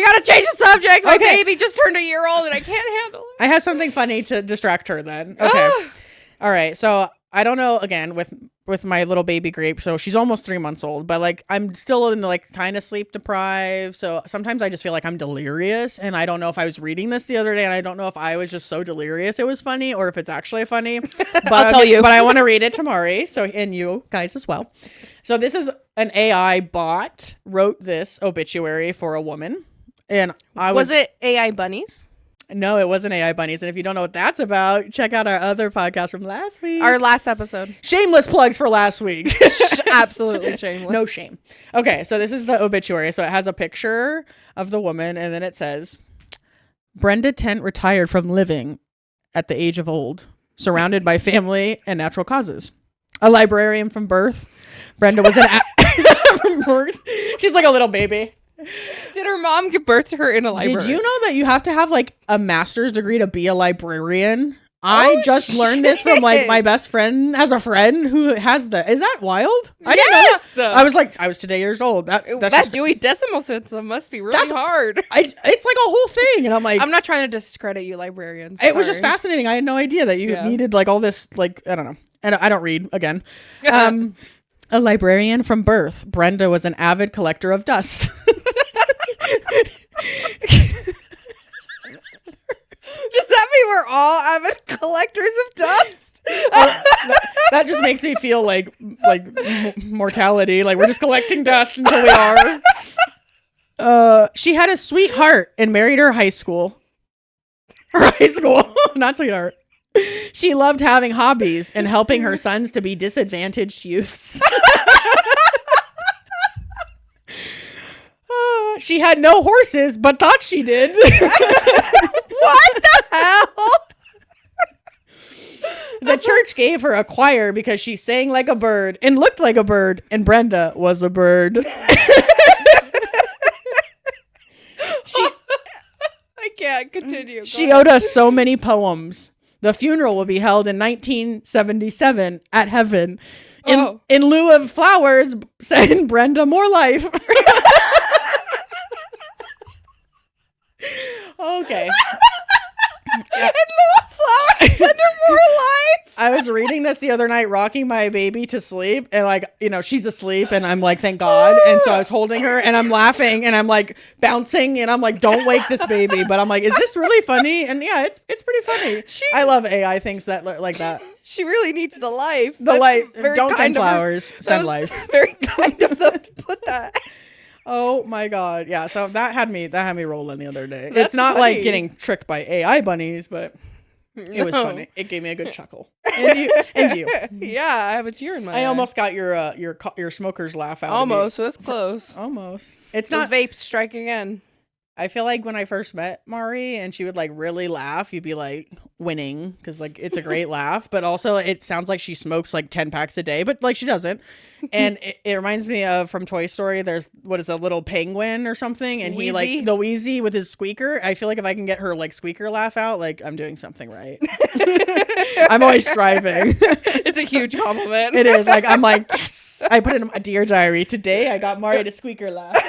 got to change the subject. My baby just turned a year old and I can't handle it. I have something funny to distract her then. Okay. All right. So I don't know, again, with my little baby Grape, so she's almost 3 months old, but like I'm still in the like kind of sleep deprived, so sometimes I just feel like I'm delirious, and I don't know if I was reading this the other day, and I don't know if I was just so delirious it was funny or if it's actually funny. But I'll tell you. But I want to read it to Mari, and you guys as well. So this is an AI bot wrote this obituary for a woman, and was it AI bunnies? No, it wasn't AI bunnies. And if you don't know what that's about, check out our other podcast from last week. Our last episode. Shameless plugs for last week. Absolutely shameless. No shame. Okay, so this is the obituary. So it has a picture of the woman, and then it says, Brenda Tent retired from living at the age of old, surrounded by family and natural causes. A librarian from birth. Brenda was from birth. She's like a little baby. Did her mom give birth to her in a library? Did you know that you have to have like a master's degree to be a librarian? I just learned this from like my best friend has a friend who has that. Is that wild? I didn't know that. I was today years old. That Dewey Decimal System must be really hard. It's like a whole thing. And I'm like, I'm not trying to discredit you librarians. It was just fascinating. I had no idea that you needed like all this, like, I don't know. And I don't read again. A librarian from birth. Brenda was an avid collector of dust. Does that mean we're all avid collectors of dust? That just makes me feel like mortality. Like we're just collecting dust until we are. She had a sweetheart and married her high school. Not sweetheart. She loved having hobbies and helping her sons to be disadvantaged youths. She had no horses, but thought she did. What the hell? The church gave her a choir because she sang like a bird and looked like a bird, and Brenda was a bird. can't continue. She owed us so many poems. The funeral will be held in 1977 at Heaven. In lieu of flowers, send Brenda more life. Okay. In lieu of flowers, send her more life. I was reading this the other night, rocking my baby to sleep, and like, you know, she's asleep, and I'm like, thank God. And so I was holding her, and I'm laughing, and I'm like bouncing, and I'm like, don't wake this baby. But I'm like, is this really funny? And yeah, it's pretty funny. I love AI things that like that. She really needs the life. The life. Don't send flowers. Send life. Very kind of them to put that. Oh my God. Yeah. So that had me rolling the other day. That's it's not funny. like getting tricked by AI bunnies, but it was funny. It gave me a good chuckle. And you. Yeah, I have a tear in my eye. I almost got your smoker's laugh out. Almost. So that's close. Almost. It's Those not vapes strike again. I feel like when I first met Mari and she would like really laugh, you'd be like winning because like it's a great laugh, but also it sounds like she smokes like 10 packs a day, but like she doesn't. And it reminds me of from Toy Story. There's a little penguin or something, and he like the Wheezy with his squeaker. I feel like if I can get her like squeaker laugh out, like I'm doing something right. I'm always striving. It's a huge compliment. It is like I'm like yes. I put it in my dear diary today. I got Mari to squeaker laugh.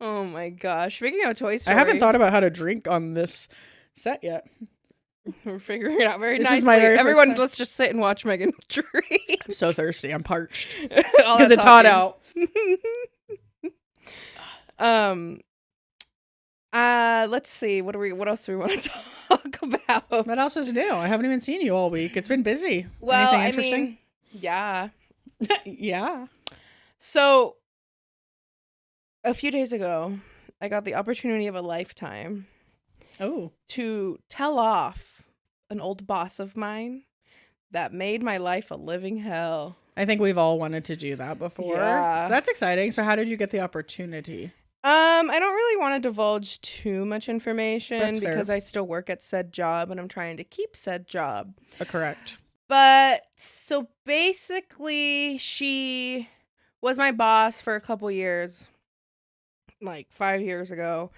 Oh my gosh. Speaking of Toy Story. I haven't thought about how to drink on this set yet. We're figuring it out very This nicely. is my very Everyone, first time. let's just sit and watch Megan drink. I'm so thirsty. I'm parched. All Because that it's hot talking. out. Let's see. What else do we want to talk about? What else is new? I haven't even seen you all week. It's been busy. Well, anything interesting? Yeah. Yeah. So a few days ago, I got the opportunity of a lifetime to tell off an old boss of mine that made my life a living hell. I think we've all wanted to do that before. Yeah. That's exciting. So how did you get the opportunity? I don't really want to divulge too much information That's fair. because I still work at said job and I'm trying to keep said job. Correct. But so basically she was my boss for a couple years, like 5 years ago,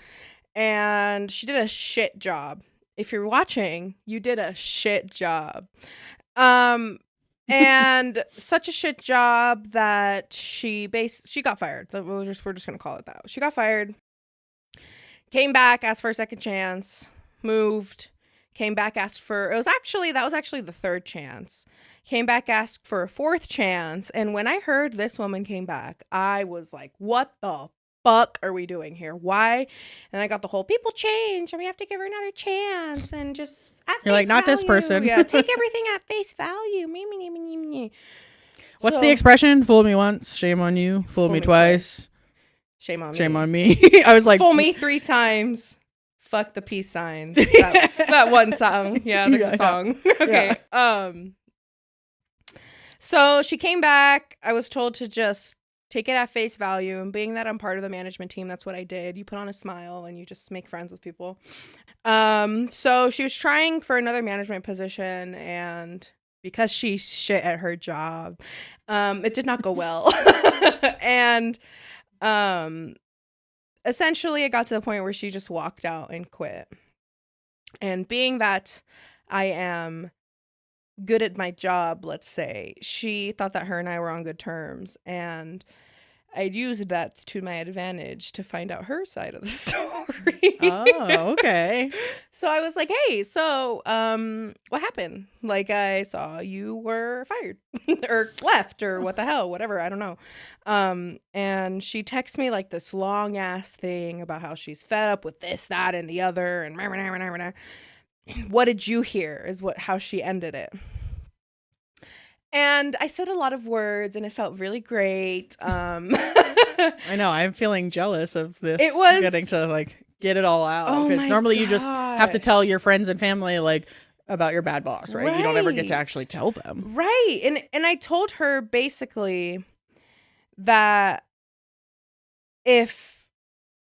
and she did a shit job. If you're watching, you did a shit job. And such a shit job that she got fired. We're just gonna call it that. She got fired, came back, asked for a second chance, moved, came back, asked for that was actually the third chance. Came back, asked for a fourth chance, and when I heard this woman came back, I was like, what the fuck are we doing here? Why? And I got the whole people change and we have to give her another chance and just You're like, not this person. Yeah, take everything at face value. Me. What's the expression? Fool me once, shame on you. Fool me twice. Shame on me. Shame on me. I was like, fool me 3 times. Fuck the peace signs. That one song. Yeah, there's a song. Okay. Yeah. So she came back. I was told to just take it at face value. And being that I'm part of the management team, that's what I did. You put on a smile and you just make friends with people. So she was trying for another management position, and because she's shit at her job, it did not go well. And essentially it got to the point where she just walked out and quit. And being that I am good at my job, let's say, she thought that her and I were on good terms, and I'd used that to my advantage to find out her side of the story. Oh, okay. So I was like, hey, so what happened? Like, I saw you were fired or left or what the hell, whatever, I don't know. And she texted me like this long ass thing about how she's fed up with this, that, and the other, and what did you hear is how she ended it. And I said a lot of words, and it felt really great. I know. I'm feeling jealous of this. It was getting to like get it all out. Oh Because my normally God. you just have to tell your friends and family like about your bad boss, right? You don't ever get to actually tell them. Right. And I told her basically that if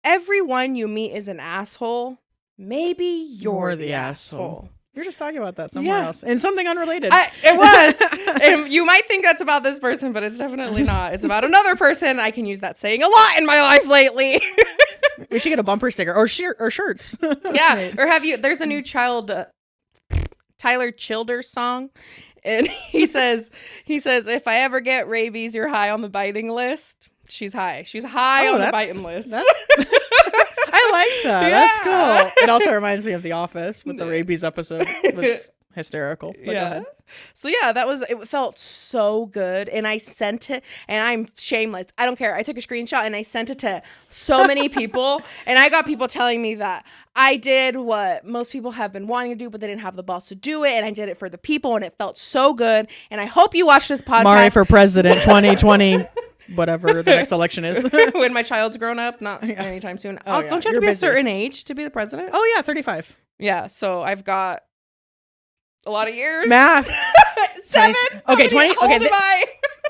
everyone you meet is an asshole, maybe you're the asshole. You're just talking about that somewhere else. And something unrelated. It was. And you might think that's about this person, but it's definitely not. It's about another person. I can use that saying a lot in my life lately. We should get a bumper sticker or shirts. Yeah. Right. Or there's a new Tyler Childers song. And he says, if I ever get rabies, you're high on the biting list. She's high. She's high on the biting list. I like that. Yeah. That's cool. It also reminds me of The Office with the rabies episode. It was hysterical. But go ahead. So yeah, it felt so good. And I sent it, and I'm shameless. I don't care. I took a screenshot and I sent it to so many people. And I got people telling me that I did what most people have been wanting to do, but they didn't have the balls to do it. And I did it for the people, and it felt so good. And I hope you watch this podcast. Mari for president 2020. Whatever the next election is. When my child's grown up, not anytime soon. Oh, yeah. Don't you have to be a certain age to be the president? Oh yeah, 35. Yeah, so I've got a lot of years. Math. 7. Okay, 20. Okay, I?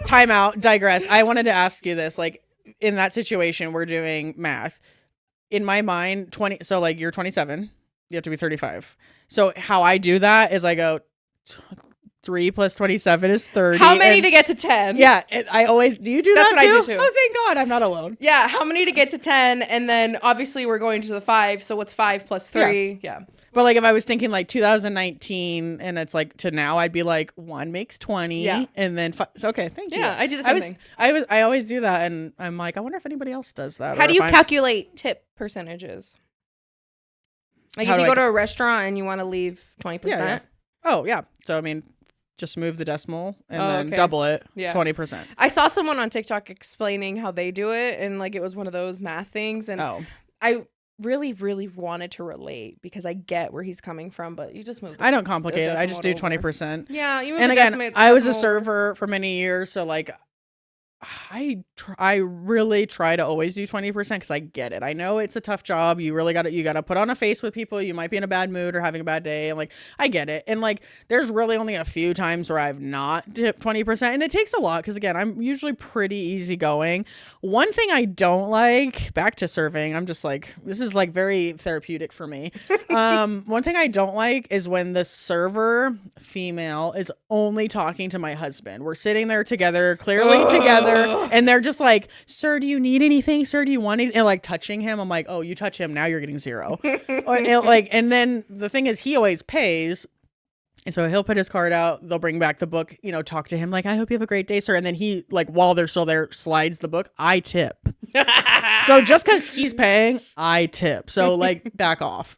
time out. Digress. I wanted to ask you this. Like, in that situation, we're doing math. In my mind, 20. So like, you're 27. You have to be 35. So how I do that is I go 3 plus 27 is 30. How many to get to 10? Yeah, I always do. You do That's that what too? I do too. Oh, thank God, I'm not alone. Yeah, how many to get to 10? And then obviously we're going to the 5. So what's 5 plus 3? Yeah. But like if I was thinking like 2019 and it's like to now, I'd be like 1 makes 20. Yeah. And then okay, thank you. Yeah, I do the same thing. I always do that, and I'm like, I wonder if anybody else does that. How do you calculate tip percentages? Like if you go to a restaurant and you want to leave 20%. Yeah. Oh yeah. So I mean, just move the decimal and then double it. Yeah. 20%. I saw someone on TikTok explaining how they do it, and like it was one of those math things, and I really, really wanted to relate because I get where he's coming from, but you just move. I don't complicate it. I just do 20%. Yeah, you move and the again, I was a server for many years, so like I really try to always do 20% because I get it. I know it's a tough job. You really got to put on a face with people. You might be in a bad mood or having a bad day, and like I get it. And like there's really only a few times where I've not tipped 20%, and it takes a lot because again, I'm usually pretty easygoing. One thing I don't like, back to serving, I'm just like, this is like very therapeutic for me. One thing I don't like is when the server female is only talking to my husband. We're sitting there together, clearly together. And they're just like, sir, do you need anything? Sir, do you want anything? And like touching him. I'm like, oh, you touch him. Now you're getting 0. And then the thing is, he always pays. And so he'll put his card out. They'll bring back the book, talk to him. Like, I hope you have a great day, sir. And then he, like, while they're still there, slides the book. I tip. So just because he's paying, I tip. So like, back off.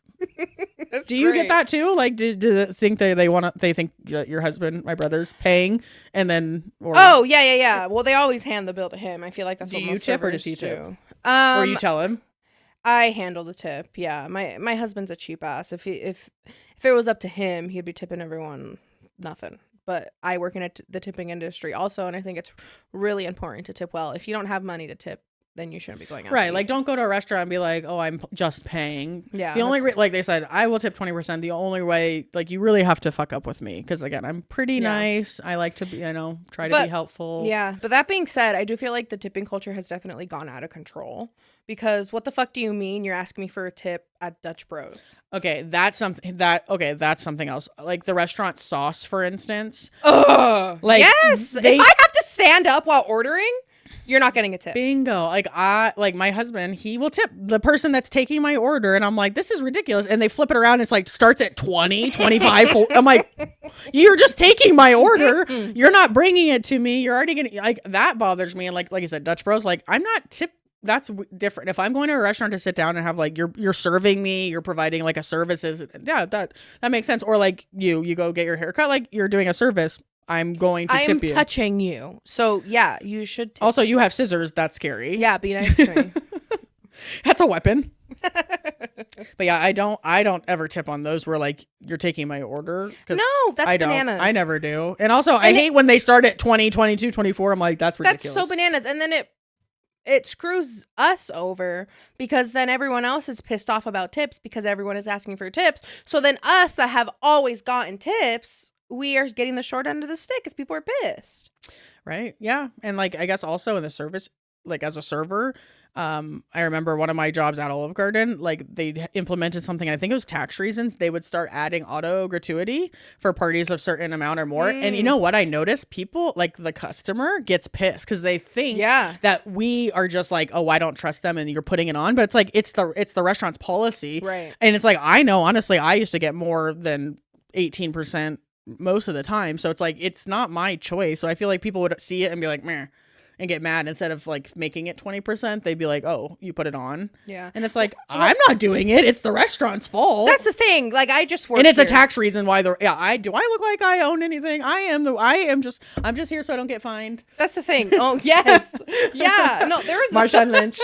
Do you get that too? Like, do they think they think your husband, my brother's paying, and then? Oh yeah. Well, they always hand the bill to him. I feel like that's what most tip or servers does he tip? do. Or you tell him? I handle the tip. Yeah, my husband's a cheap ass. If it was up to him, he'd be tipping everyone nothing. But I work in the tipping industry also, and I think it's really important to tip well. If you don't have money to tip, then you shouldn't be going out. Right. Like, don't go to a restaurant and be like, oh, I'm just paying. Yeah. The only, like they said, I will tip 20%. The only way, like, you really have to fuck up with me. Because, again, I'm pretty nice. I like to be, try to be helpful. Yeah. But that being said, I do feel like the tipping culture has definitely gone out of control. Because what the fuck do you mean you're asking me for a tip at Dutch Bros? Okay, that's something else. Like the restaurant sauce, for instance. Ugh. Like, yes. If I have to stand up while ordering, you're not getting a tip. Bingo. Like my husband, he will tip the person that's taking my order. And I'm like, this is ridiculous. And they flip it around. It's like starts at 20, 25. I'm like, you're just taking my order. You're not bringing it to me. You're already getting, like, that bothers me. And like you said, Dutch Bros, like, I'm not that's different. If I'm going to a restaurant to sit down and have like, you're serving me, you're providing like a service. Yeah, that makes sense. Or like you go get your hair cut, like you're doing a service. I'm going to tip you. I'm touching you. So yeah, you should tip. Also, you have scissors. That's scary. Yeah, be nice to me. That's a weapon. But yeah, I don't ever tip on those where like you're taking my order. No, that's bananas. I never do. And also, I hate when they start at 20, 22, 24. I'm like, that's ridiculous. That's so bananas. And then it screws us over because then everyone else is pissed off about tips because everyone is asking for tips. So then us that have always gotten tips, we are getting the short end of the stick because people are pissed. Right. Yeah. And like, I guess also in the service like as a server. I remember one of my jobs at Olive Garden, like they implemented something, I think it was tax reasons. They would start adding auto gratuity for parties of certain amount or more. And you know what I noticed? People, like the customer gets pissed because they think that we are just like, oh, I don't trust them and you're putting it on. But it's like, it's the restaurant's policy. Right. And it's like, I know, honestly, I used to get more than 18% most of the time. So it's like, it's not my choice. So I feel like people would see it and be like, meh, and get mad. Instead of like making it 20%, they'd be like, oh, you put it on. Yeah. And it's like, I'm not doing it. It's the restaurant's fault. That's the thing. Like, I just work and it's here. a tax reason why do I look like I own anything? I'm just here so I don't get fined. That's the thing. Oh, yes. Yeah. No, there was Marshawn Lynch.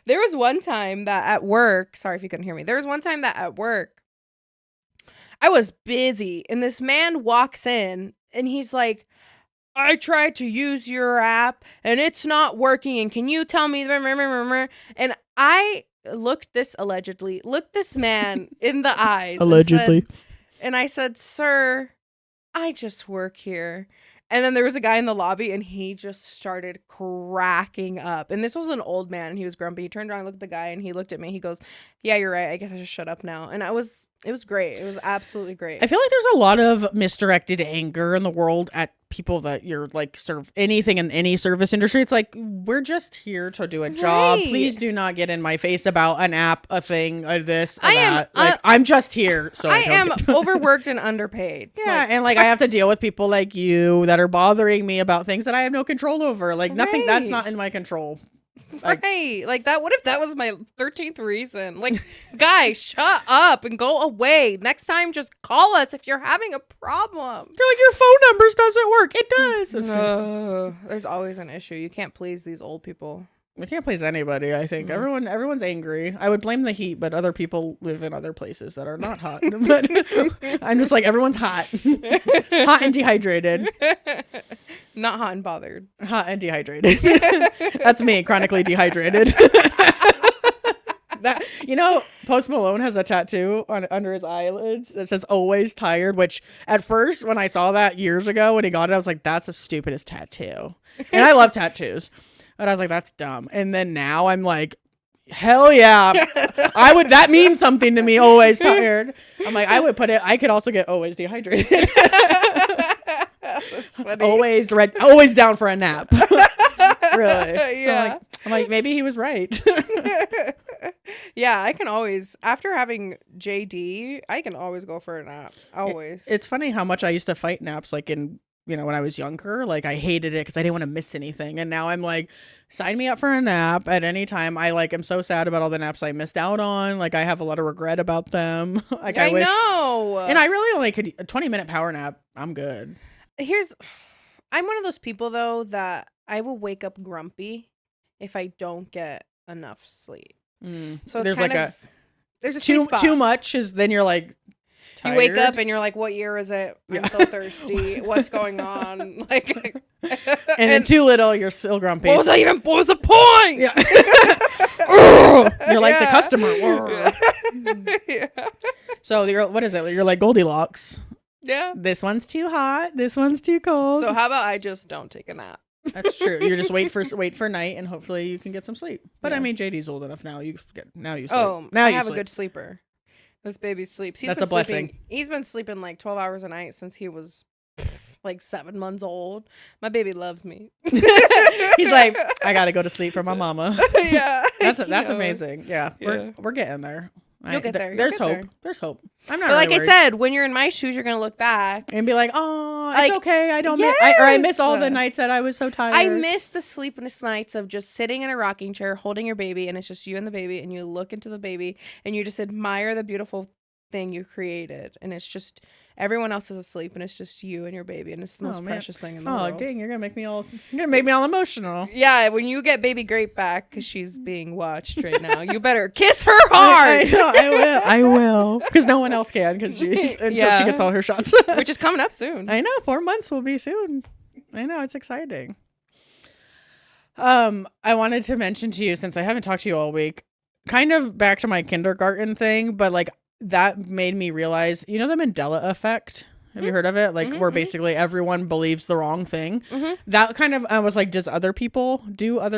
There was one time that at work, sorry if you couldn't hear me. There was one time that at work, I was busy and this man walks in and he's like, I tried to use your app and it's not working. And can you tell me? And I looked this man in the eyes. Allegedly. And I said, sir, I just work here. And then there was a guy in the lobby and he just started cracking up. And this was an old man and he was grumpy. He turned around, looked at the guy and he looked at me. He goes, yeah, you're right. I guess I should shut up now. And it was great. It was absolutely great. I feel like there's a lot of misdirected anger in the world at people that you're like serve anything in any service industry. It's like, we're just here to do a job. Please do not get in my face about an app, a thing, this, that. Like, I'm just here. So I am overworked and underpaid. Yeah. And like, I have to deal with people like you that are bothering me about things that I have no control over. Like nothing that's not in my control. Right. Like that. What if that was my 13th reason? Like, guys, shut up and go away. Next time, just call us if you're having a problem. You're like, your phone numbers doesn't work. It does. There's always an issue. You can't please these old people. I can't please anybody. I think everyone's angry. I would blame the heat, but other people live in other places that are not hot. But I'm just like, everyone's hot, hot and dehydrated. Not hot and bothered. Hot and dehydrated. That's me, chronically dehydrated. That, you know, Post Malone has a tattoo under his eyelids that says "always tired," which at first when I saw that years ago when he got it, I was like, that's the stupidest tattoo. And I love tattoos. But I was like, that's dumb. And then now I'm like, hell yeah. That means something to me, always tired. I'm like, I would put it, I could also get always dehydrated. That's funny. Always down for a nap. Really. Yeah. So I'm like, maybe he was right. Yeah, I can always, after having JD, I can always go for a nap. Always. It's funny how much I used to fight naps, like when I was younger. Like I hated it because I didn't want to miss anything. And now I'm like, sign me up for a nap at any time. I like am so sad about all the naps I missed out on. Like I have a lot of regret about them. Like I wish. Know. And I really only could a 20-minute power nap. I'm good. I'm one of those people though that I will wake up grumpy if I don't get enough sleep. So it's there's a sweet spot. Too much is then you're like tired. You wake up and you're like, what year is it? I'm so thirsty. What's going on? Like, and then too little, you're still grumpy. What was the point? Yeah. You're like the customer. Yeah. So what is it? You're like Goldilocks. Yeah. This one's too hot. This one's too cold. So how about I just don't take a nap? That's true. You just wait for night and hopefully you can get some sleep. But yeah. I mean, JD's old enough now. You sleep. Oh, now I have a good sleeper. This baby sleeps. That's a blessing. He's been sleeping like 12 hours a night since he was like 7 months old. My baby loves me. He's like, I gotta go to sleep for my mama. Yeah, that's amazing. Yeah, we're getting there. You'll get there. There's hope. There's hope. I'm not. But really like I said, when you're in my shoes, you're gonna look back and be like, "Oh, like, it's okay. I don't miss. I miss all the nights that I was so tired. I miss the sleepless nights of just sitting in a rocking chair, holding your baby, and it's just you and the baby, and you look into the baby, and you just admire the beautiful thing you created, and it's just everyone else is asleep, and it's just you and your baby, and it's the most precious thing in the world. Oh dang, you're gonna make me all emotional. Yeah, when you get baby Grape back because she's being watched right now, you better kiss her hard. I will, because no one else can, because until she gets all her shots, which is coming up soon. I know 4 months will be soon. I know, it's exciting. I wanted to mention to you, since I haven't talked to you all week, kind of back to my kindergarten thing, but like that made me realize, you know, the Mandela effect. Have you heard of it? Like where basically everyone believes the wrong thing. That kind of, I was like, do other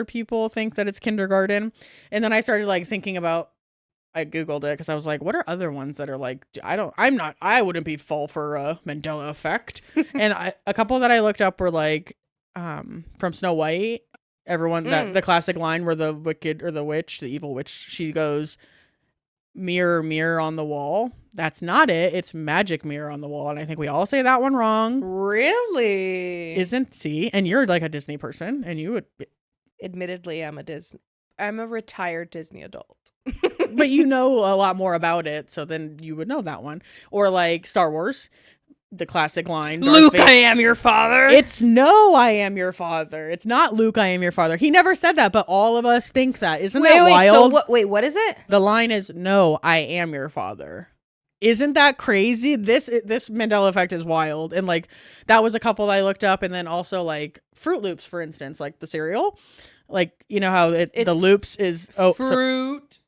people think that it's kindergarten? And then I started like thinking about, I Googled it because I was like, what are other ones that are like, I wouldn't be fall for a Mandela effect. And a couple that I looked up were like, from Snow White, everyone, that the classic line where the wicked or the witch, the evil witch, she goes, mirror, mirror on the wall. That's not it. It's magic mirror on the wall. And I think we all say that one wrong. Really? See? And you're like a Disney person, and you would. Admittedly, I'm a retired Disney adult. But you know a lot more about it, so then you would know that one. Or like Star Wars, the classic line. Luke, I am your father. It's no, I am your father. It's not Luke, I am your father. He never said that, but all of us think that. Isn't that wild? So what is it? The line is, no, I am your father. Isn't that crazy? This Mandela effect is wild. And like that was a couple that I looked up, and then also like Fruit Loops, for instance, like the cereal. Like, you know how the loops is fruit.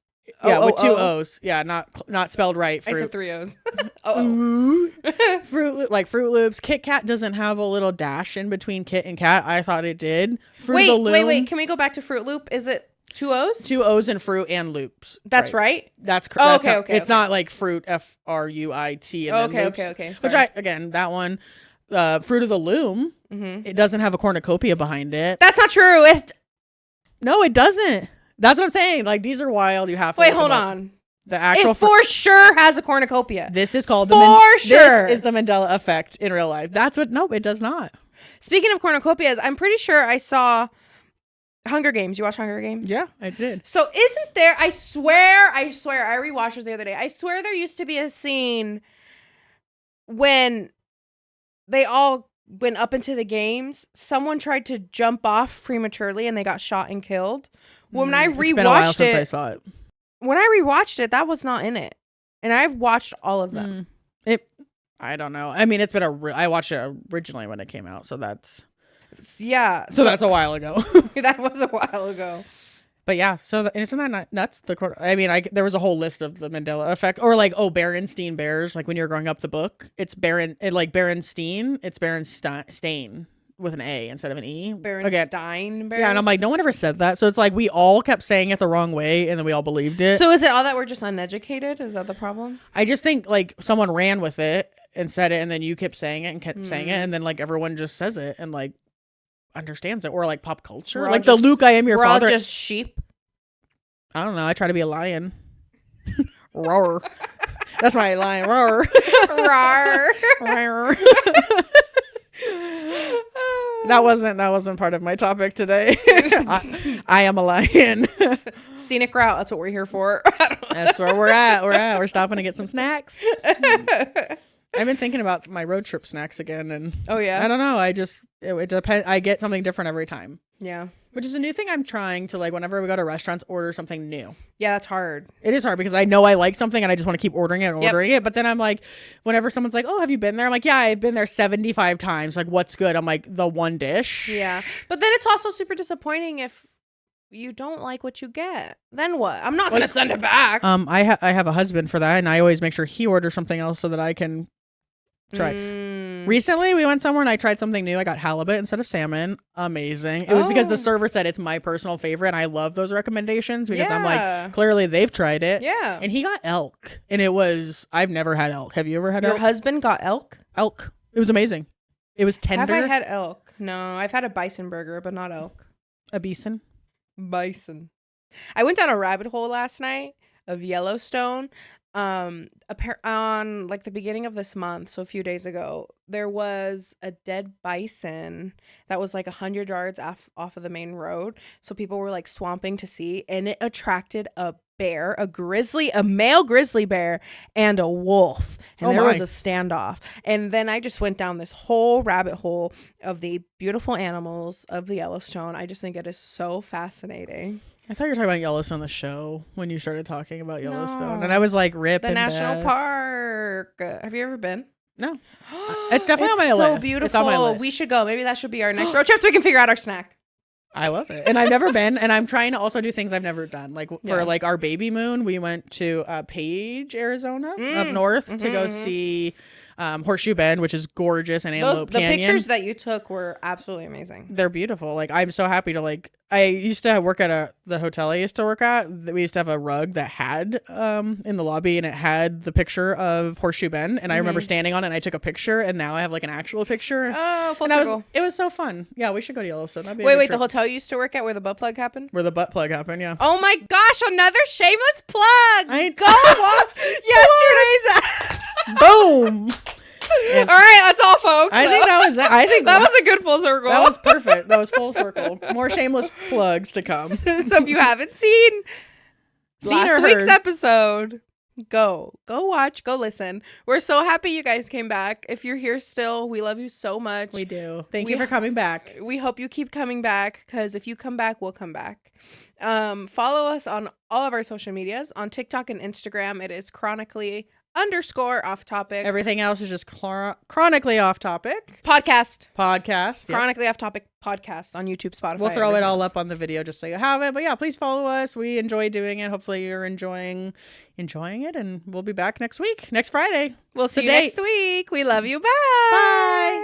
With two O's. Yeah, not spelled right. Fruit. I said 3 O's. Fruit Loops. Kit Kat doesn't have a little dash in between Kit and Cat. I thought it did. Wait. Can we go back to Fruit Loop? Is it 2 O's? 2 O's in fruit and loops. That's right. That's correct. Okay. It's not like fruit, FRUIT. And then loops, okay. Sorry. Which that one, Fruit of the Loom. It doesn't have a cornucopia behind it. That's not true. No, it doesn't. That's what I'm saying. Like, these are wild. You have to wait. Hold on. The actual it for sure has a cornucopia. This is called This is the Mandela effect in real life. That's what. Nope, it does not. Speaking of cornucopias, I'm pretty sure I saw Hunger Games. You watch Hunger Games? Yeah, I did. So isn't there? I swear. I rewatched this the other day. I swear there used to be a scene when they all went up into the games. Someone tried to jump off prematurely and they got shot and killed. When I rewatched it's been a while since I saw it. When I rewatched it, that was not in it, and I've watched all of them. I don't know. I mean, it's been I watched it originally when it came out, so that's So that's a while ago. That was a while ago. But yeah, so isn't that nuts? I mean, there was a whole list of the Mandela effect, or like, Berenstein Bears. Like when you're growing up the book, it's Berenstein. It's Berenstain with an A instead of an E. Berenstein Bears. Yeah, and I'm like, no one ever said that. So it's like we all kept saying it the wrong way, and then we all believed it. So is it all that we're just uneducated? Is that the problem? I just think like someone ran with it and said it, and then you kept saying it and kept saying it, and then like everyone just says it and like understands it, or like pop culture, like the Luke, I am your father. We're all just sheep. I don't know. I try to be a lion. Roar. That's my line. Roar. Roar. Roar. That wasn't part of my topic today. I am a lion. Scenic route. That's what we're here for. That's where we're at. We're stopping to get some snacks. I've been thinking about my road trip snacks again, and oh yeah, I don't know. It depends. I get something different every time. Yeah, which is a new thing I'm trying to, like, whenever we go to restaurants, order something new. Yeah, that's hard. It is hard because I know I like something and I just want to keep ordering it. But then I'm like, whenever someone's like, "Oh, have you been there?" I'm like, "Yeah, I've been there 75 times." Like, what's good? I'm like, the one dish. Yeah, but then it's also super disappointing if you don't like what you get. Then what? I'm not gonna send it back. I have a husband for that, and I always make sure he orders something else so that I can try. Recently, we went somewhere and I tried something new. I got halibut instead of salmon. Amazing. It was because the server said it's my personal favorite, and I love those recommendations because I'm like, clearly they've tried it. Yeah. And he got elk, and I've never had elk. Have you ever had elk? Your husband got elk? Elk. It was amazing. It was tender. Have I had elk? No, I've had a bison burger, but not elk. A bison? Bison. I went down a rabbit hole last night of Yellowstone. On like the beginning of this month, so a few days ago, there was a dead bison that was like 100 yards off of the main road. So people were like swamping to see, and it attracted a bear, a male grizzly bear, and a wolf. And there was a standoff. And then I just went down this whole rabbit hole of the beautiful animals of the Yellowstone. I just think it is so fascinating. I thought you were talking about Yellowstone, the show, when you started talking about Yellowstone. No. And I was like, rip the national park. Have you ever been? No. It's definitely on my list. It's so beautiful. It's on my list. We should go. Maybe that should be our next road trip so we can figure out our snack. I love it. And I've never been. And I'm trying to also do things I've never done. Like for like our baby moon, we went to Page, Arizona, up north to go see Horseshoe Bend, which is gorgeous, and Antelope The Canyon. pictures that you took were absolutely amazing. They're beautiful. Like, I'm so happy to, like, I used to work at the hotel I used to work at. We used to have a rug that had in the lobby, and it had the picture of Horseshoe Bend, and I remember standing on it and I took a picture, and now I have like an actual picture. Oh, full and circle. it was so fun. Yeah, we should go to Yellowstone. That'd be a Wait, good the trip. hotel you used to work at where the butt plug happened? Where the butt plug happened, yeah. Oh my gosh, another shameless plug. Go Yesterday's. Boom. All right, that's all, folks. I think that was it. I think that was a good full circle. That was perfect. That was full circle. More shameless plugs to come. So if you haven't seen last or week's heard. episode, go watch, go listen. We're so happy you guys came back. If you're here still, we love you so much. We do. Thank you for coming back. We hope you keep coming back, because if you come back, we'll come back. Follow us on all of our social medias. On TikTok and Instagram, it is chronically_off topic. Everything else is just chronically off topic. Podcast. Yep. Chronically off topic podcast on YouTube, Spotify. We'll throw it all everything up on the video just so you have it. But yeah, please follow us. We enjoy doing it. Hopefully you're enjoying it, and we'll be back next week, next Friday. We'll see you Today. next week. We love you. Bye. Bye.